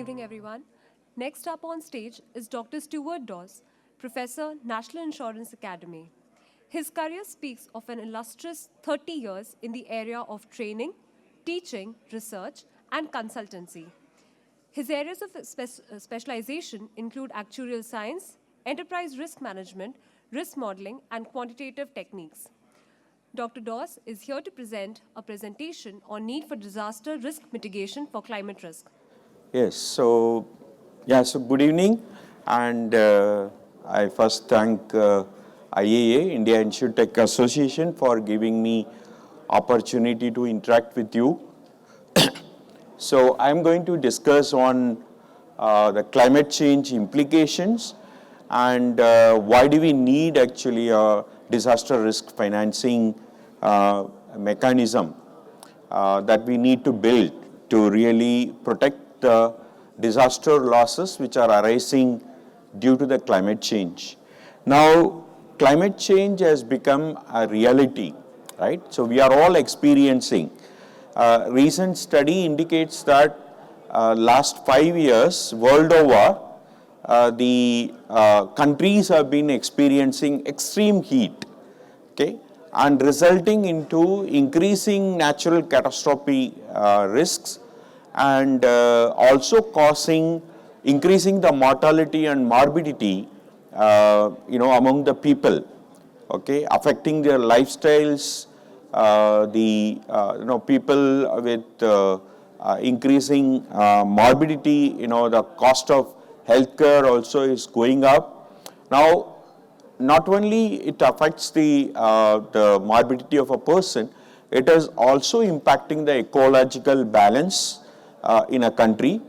evening, everyone. Next up on stage is Dr. Steward Doss, Professor, National Insurance Academy. His career speaks of an illustrious 30 years in the area of training, teaching, research, and consultancy. His areas of specialization include actuarial science, enterprise risk management, risk modeling, and quantitative techniques. Dr. Doss is here to present a presentation on need for disaster risk mitigation for climate risk. Yes, so good evening, and I first thank IIA, India Insurtech Association, for giving me opportunity to interact with you. So I'm going to discuss on the climate change implications and why do we need actually a disaster risk financing mechanism that we need to build to really protect the disaster losses which are arising due to the climate change. Now, climate change has become a reality, right? So we are all experiencing. Recent study indicates that last 5 years, world over, the countries have been experiencing extreme heat, okay, and resulting into increasing natural catastrophe risks and also increasing the mortality and morbidity, among the people, okay, affecting their lifestyles. People with increasing morbidity, the cost of healthcare also is going up. Now, not only it affects the morbidity of a person, it is also impacting the ecological balance in a country,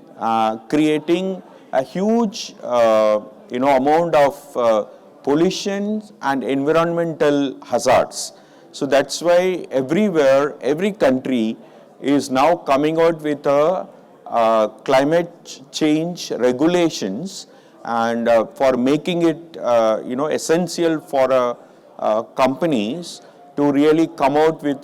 creating a huge amount of pollution and environmental hazards. So that's why everywhere, every country is now coming out with climate change regulations, and for making it essential for companies to really come out with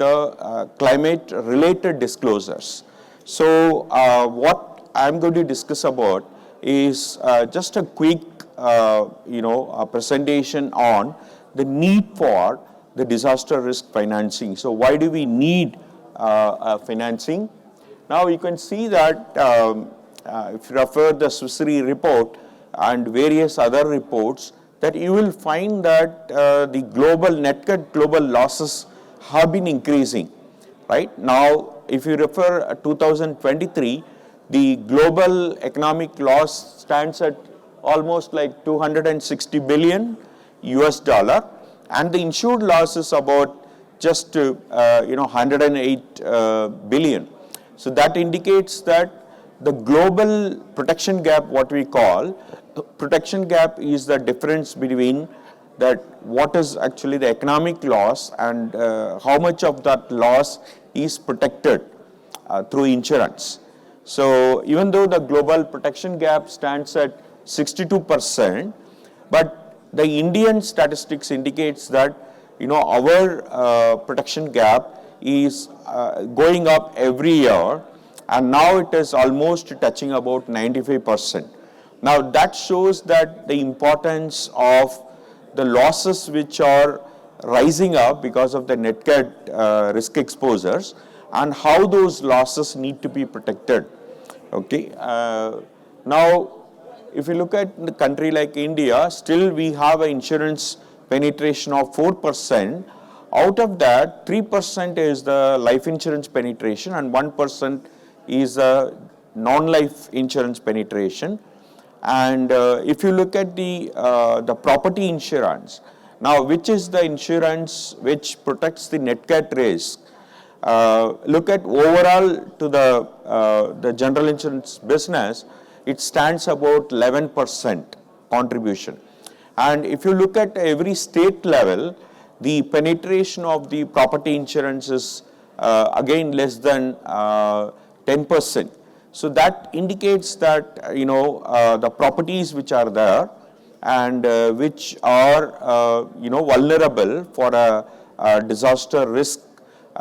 climate related disclosures. So what I'm going to discuss about is just a quick a presentation on the need for the disaster risk financing. So why do we need financing? Now you can see that if you refer the Swiss Re report and various other reports, that you will find that the global losses have been increasing. Right now, if you refer 2023, the global economic loss stands at almost like 260 billion US dollar, and the insured loss is about just 108 billion. So that indicates that the global protection gap, what we call protection gap, is the difference between that what is actually the economic loss and how much of that loss is protected through insurance. So even though the global protection gap stands at 62%, but the Indian statistics indicates that our protection gap is going up every year, and now it is almost touching about 95%. Now that shows that the importance of the losses which are rising up because of the net cat risk exposures and how those losses need to be protected. Okay. Now, if you look at the country like India, still we have an insurance penetration of 4%. Out of that, 3% is the life insurance penetration and 1% is non-life insurance penetration. And if you look at the property insurance, now which is the insurance which protects the net cat risk, look at overall to the general insurance business, it stands about 11% contribution. And if you look at every state level, the penetration of the property insurance is again less than 10%. So that indicates that the properties which are there and which are vulnerable for a disaster risk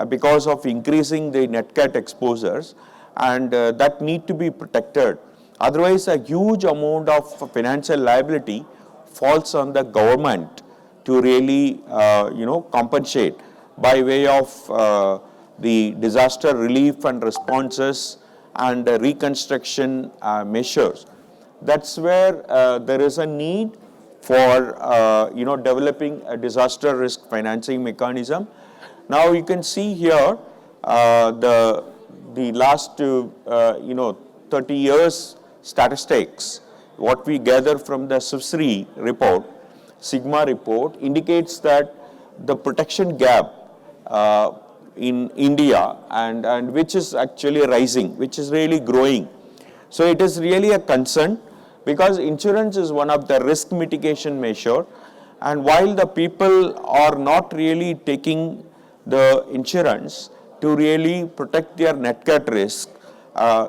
because of increasing the net cat exposures, and that need to be protected. Otherwise, a huge amount of financial liability falls on the government to really, compensate by way of the disaster relief and responses and reconstruction measures. That's where there is a need for, developing a disaster risk financing mechanism. Now you can see here the last 30 years statistics. What we gather from the SIFSRI report, Sigma report, indicates that the protection gap in India and which is actually rising, which is really growing. So it is really a concern because insurance is one of the risk mitigation measure, and while the people are not really taking the insurance to really protect their net cat risk,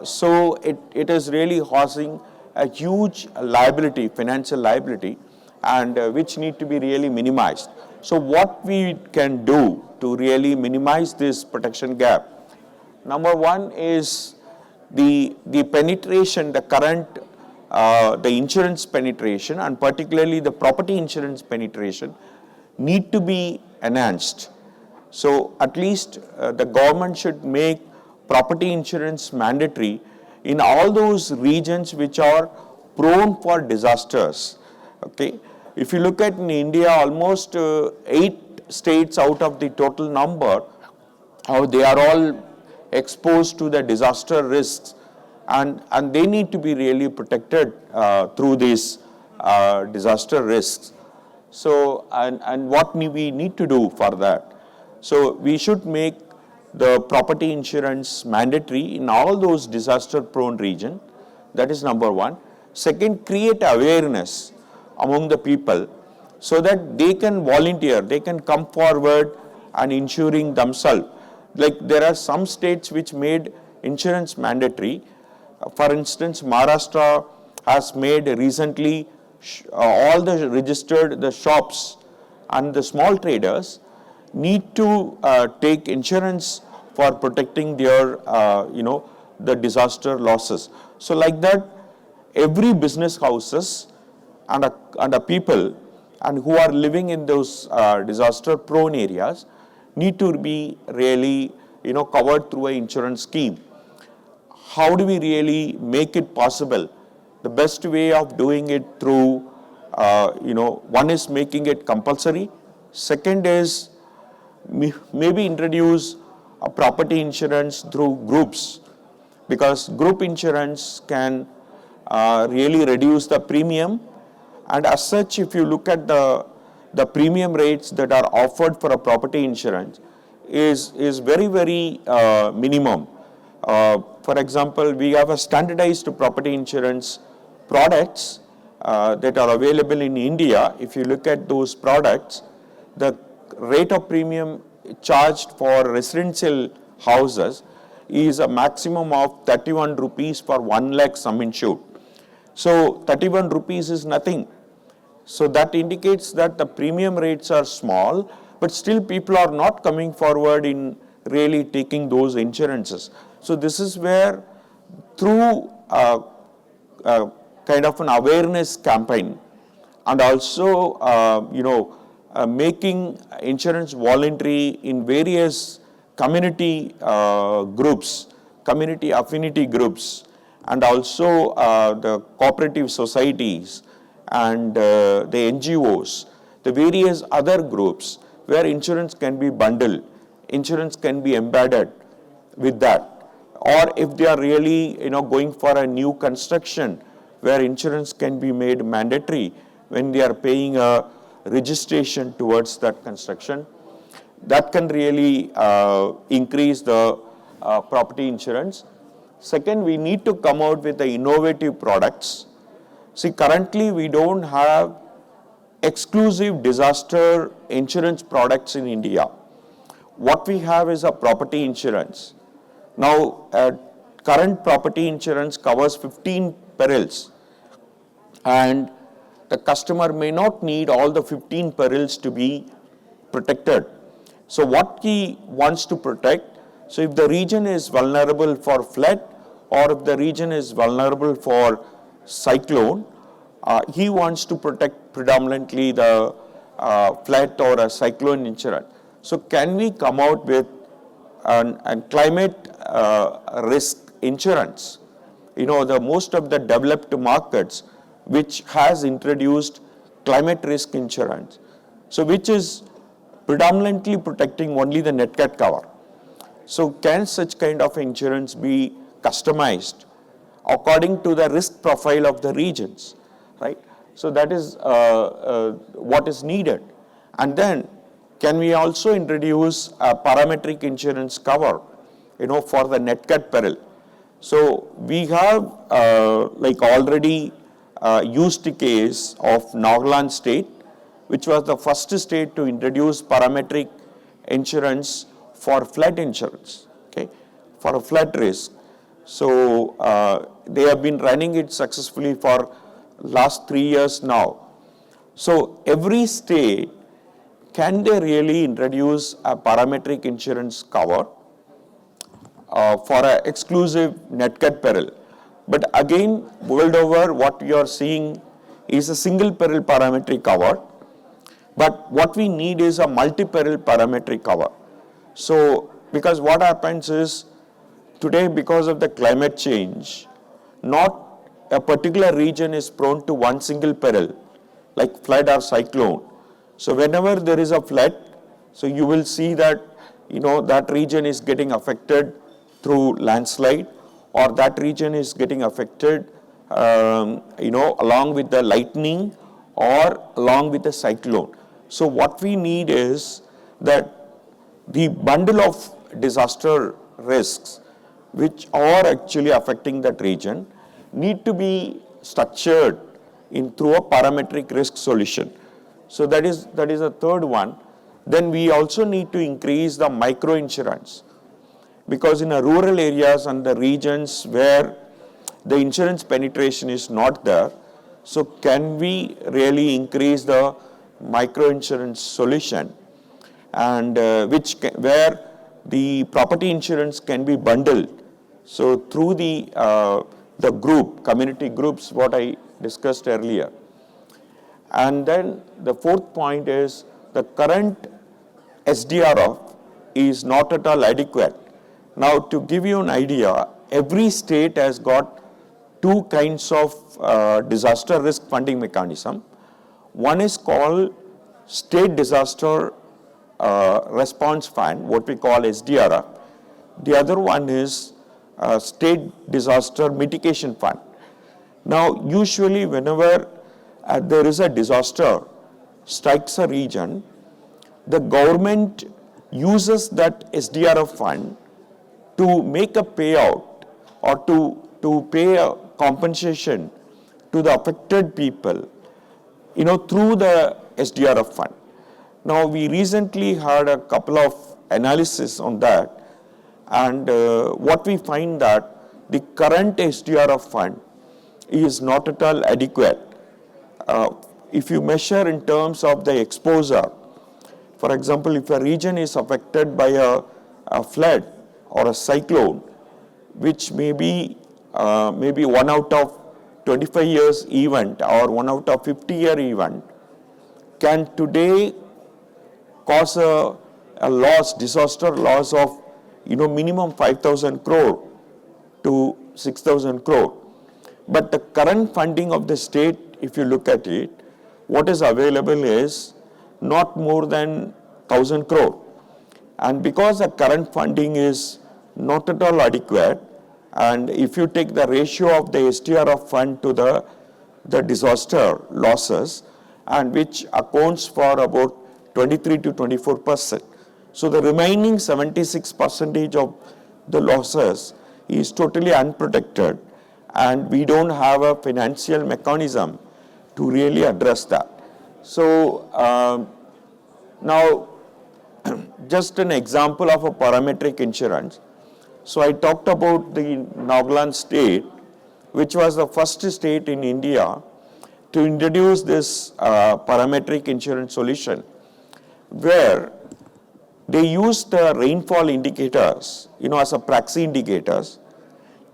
so it is really causing a huge liability, financial liability, and which need to be really minimized. So what we can do to really minimize this protection gap? Number one is the penetration, the current, the insurance penetration, and particularly the property insurance penetration need to be enhanced. So at least the government should make property insurance mandatory in all those regions which are prone for disasters. Okay, if you look at in India, almost 8 states out of the total number, how they are all exposed to the disaster risks, and they need to be really protected through these disaster risks. So and what we need to do for that? So we should make the property insurance mandatory in all those disaster prone regions. That is number one. Second, create awareness among the people so that they can volunteer, they can come forward and insuring themselves. Like there are some states which made insurance mandatory. For instance, Maharashtra has made recently all the registered the shops and the small traders need to take insurance for protecting their, the disaster losses. So like that, every business houses and a people and who are living in those disaster prone areas need to be really, covered through an insurance scheme. How do we really make it possible? The best way of doing it through, one is making it compulsory. Second is maybe introduce a property insurance through groups, because group insurance can really reduce the premium, and as such, if you look at the premium rates that are offered for a property insurance is very, very minimum. For example, we have a standardized property insurance products that are available in India. If you look at those products, the rate of premium charged for residential houses is a maximum of 31 rupees for 1 lakh sum insured. So 31 rupees is nothing. So that indicates that the premium rates are small, but still people are not coming forward in really taking those insurances. So this is where through kind of an awareness campaign and also, making insurance voluntary in various community groups, community affinity groups, and also the cooperative societies and the NGOs, the various other groups where insurance can be bundled, insurance can be embedded with that. Or if they are really, going for a new construction where insurance can be made mandatory when they are paying a registration towards that construction, that can really increase the property insurance. Second, we need to come out with the innovative products. See, currently we don't have exclusive disaster insurance products in India. What we have is a property insurance. Now, current property insurance covers 15 perils, and the customer may not need all the 15 perils to be protected. So what he wants to protect, so if the region is vulnerable for flood or if the region is vulnerable for cyclone, he wants to protect predominantly the flood or a cyclone insurance. So can we come out with a climate risk insurance? The most of the developed markets which has introduced climate risk insurance, so which is predominantly protecting only the net cat cover. So can such kind of insurance be customized according to the risk profile of the regions, right? So that is what is needed. And then can we also introduce a parametric insurance cover, for the net cat peril? So we have already used a case of Nagaland state, which was the first state to introduce parametric insurance for flood insurance, okay, for a flood risk. So they have been running it successfully for last 3 years now. So every state, can they really introduce a parametric insurance cover for an exclusive net cat peril? But again, world over, what we are seeing is a single peril parametric cover. But what we need is a multi-peril parametric cover. So, because what happens is, today because of the climate change, not a particular region is prone to one single peril, like flood or cyclone. So whenever there is a flood, so you will see that, that region is getting affected through landslide, or that region is getting affected, along with the lightning or along with the cyclone. So what we need is that the bundle of disaster risks which are actually affecting that region need to be structured through a parametric risk solution. So that is a third one. Then we also need to increase the micro insurance, because in the rural areas and the regions where the insurance penetration is not there, so can we really increase the micro insurance solution, and where the property insurance can be bundled. So through the community groups, what I discussed earlier. And then the fourth point is the current SDRF is not at all adequate. Now, to give you an idea, every state has got two kinds of disaster risk funding mechanism. One is called State Disaster Response Fund, what we call SDRF. The other one is State Disaster Mitigation Fund. Now, usually whenever there is a disaster strikes a region, the government uses that SDRF fund to make a payout or to pay a compensation to the affected people, through the SDRF fund. Now, we recently had a couple of analysis on that, and what we find that the current SDRF fund is not at all adequate. If you measure in terms of the exposure, for example, if a region is affected by a flood or a cyclone, which may be 1 out of 25 years event or 1 out of 50-year event, can today cause a disaster loss of minimum 5,000 crore to 6,000 crore. But the current funding of the state, if you look at it, what is available is not more than 1,000 crore. And because the current funding is not at all adequate, and if you take the ratio of the SDRF fund to the disaster losses, and which accounts for about 23 to 24%. So the remaining 76% of the losses is totally unprotected, and we don't have a financial mechanism to really address that. So now, just an example of a parametric insurance. So I talked about the Nagaland state, which was the first state in India to introduce this parametric insurance solution, where they used the rainfall indicators, as a proxy indicators.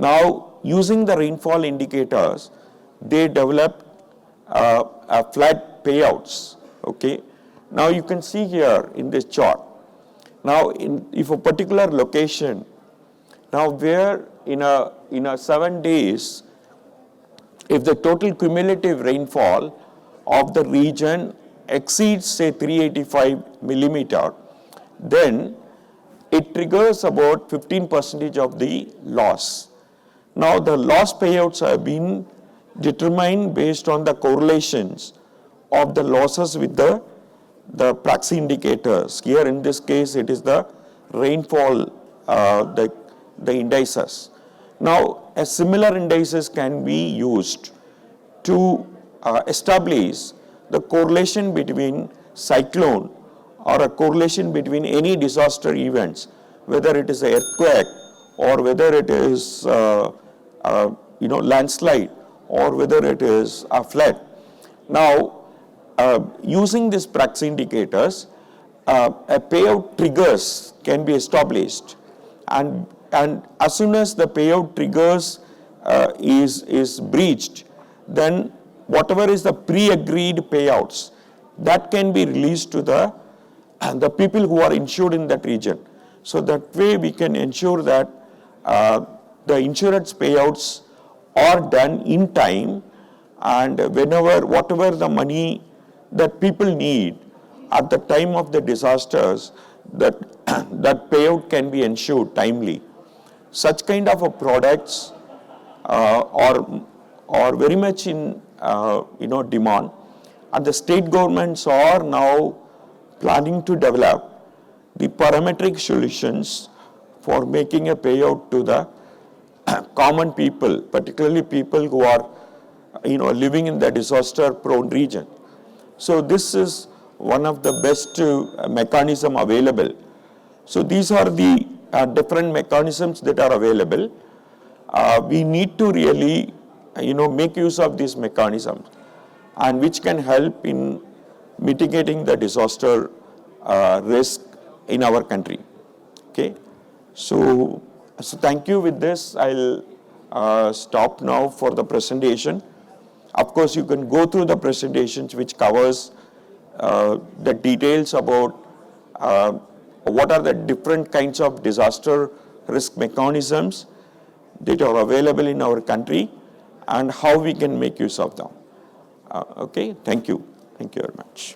Now, using the rainfall indicators, they developed flood payouts. Okay. Now you can see here in this chart. Now, if a particular location, now where in a 7 days, if the total cumulative rainfall of the region exceeds say 385 millimeter, then it triggers about 15% of the loss. Now the loss payouts have been determined based on the correlations of the losses with the proxy indicators. Here in this case it is the rainfall, the indices. Now a similar indices can be used to establish the correlation between cyclone or a correlation between any disaster events, whether it is an earthquake or whether it is landslide or whether it is a flood. Now, using these proxy indicators, a payout triggers can be established, and as soon as the payout triggers is breached, then whatever is the pre-agreed payouts, that can be released to the people who are insured in that region. So that way we can ensure that the insurance payouts are done in time, and whatever the money that people need at the time of the disasters, that payout can be ensured timely. Such kind of products are very much in demand, and the state governments are now planning to develop the parametric solutions for making a payout to the common people, particularly people who are living in the disaster prone region. So this is one of the best mechanism available. So these are the different mechanisms that are available. We need to really make use of these mechanisms, and which can help in mitigating the disaster risk in our country. Okay, so thank you. With this, I'll stop now for the presentation. Of course, you can go through the presentations which covers the details about what are the different kinds of disaster risk mechanisms that are available in our country and how we can make use of them. Okay, thank you. Thank you very much.